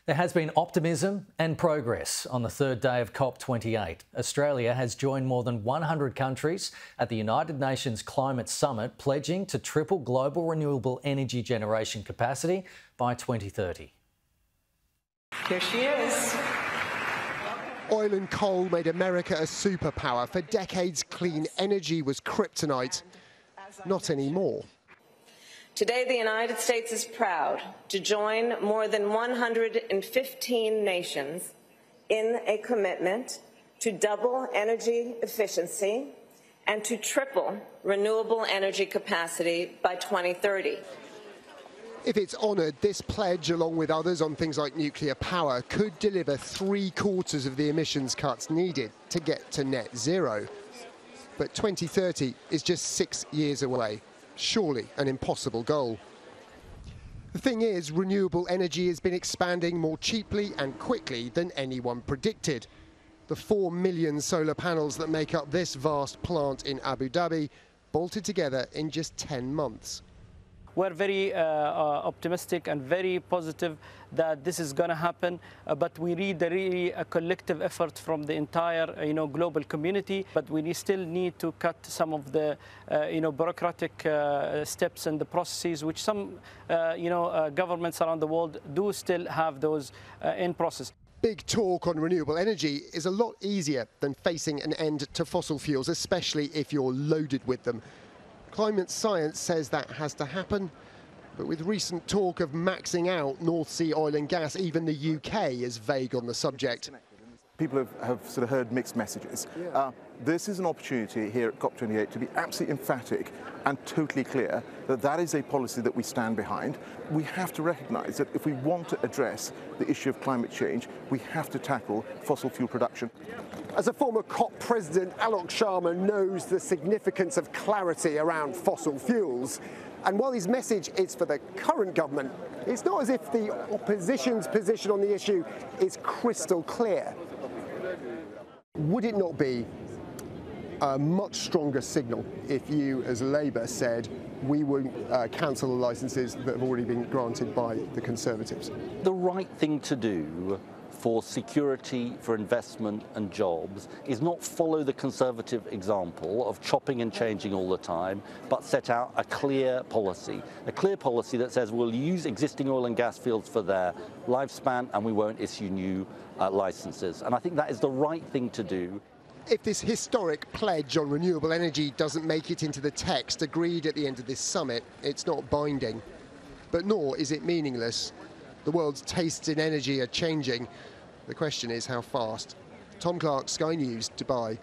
There has been optimism and progress on the third day of COP28. Australia has joined more than 100 countries at the United Nations Climate Summit, pledging to triple global renewable energy generation capacity by 2030. Here she is. Oil and coal made America a superpower. For decades, clean energy was kryptonite. Not anymore. Today, the United States is proud to join more than 115 nations in a commitment to double energy efficiency and to triple renewable energy capacity by 2030. If it's honoured, this pledge, along with others on things like nuclear power, could deliver 3/4 of the emissions cuts needed to get to net zero. But 2030 is just 6 years away. Surely an impossible goal. The thing is, renewable energy has been expanding more cheaply and quickly than anyone predicted. The 4 million solar panels that make up this vast plant in Abu Dhabi bolted together in just 10 months. We're very optimistic and very positive that this is going to happen, but we need really a collective effort from the entire global community. But we still need to cut some of the bureaucratic steps and the processes which some governments around the world do still have those in process. Big talk on renewable energy is a lot easier than facing an end to fossil fuels, especially if you're loaded with them. Climate science says that has to happen, but with recent talk of maxing out North Sea oil and gas, even the UK is vague on the subject. People have sort of heard mixed messages. This is an opportunity here at COP28 to be absolutely emphatic and totally clear that that is a policy that we stand behind. We have to recognise that if we want to address the issue of climate change, we have to tackle fossil fuel production. As a former COP president, Alok Sharma knows the significance of clarity around fossil fuels. And while his message is for the current government, it's not as if the opposition's position on the issue is crystal clear. Would it not be a much stronger signal if you, as Labour, said we would cancel the licences that have already been granted by the Conservatives? The right thing to do for security, for investment and jobs is not follow the Conservative example of chopping and changing all the time, but set out a clear policy that says we'll use existing oil and gas fields for their lifespan and we won't issue new licenses. And I think that is the right thing to do. If this historic pledge on renewable energy doesn't make it into the text agreed at the end of this summit, it's not binding. But nor is it meaningless. The world's tastes in energy are changing. The question is how fast. Tom Clark, Sky News, Dubai.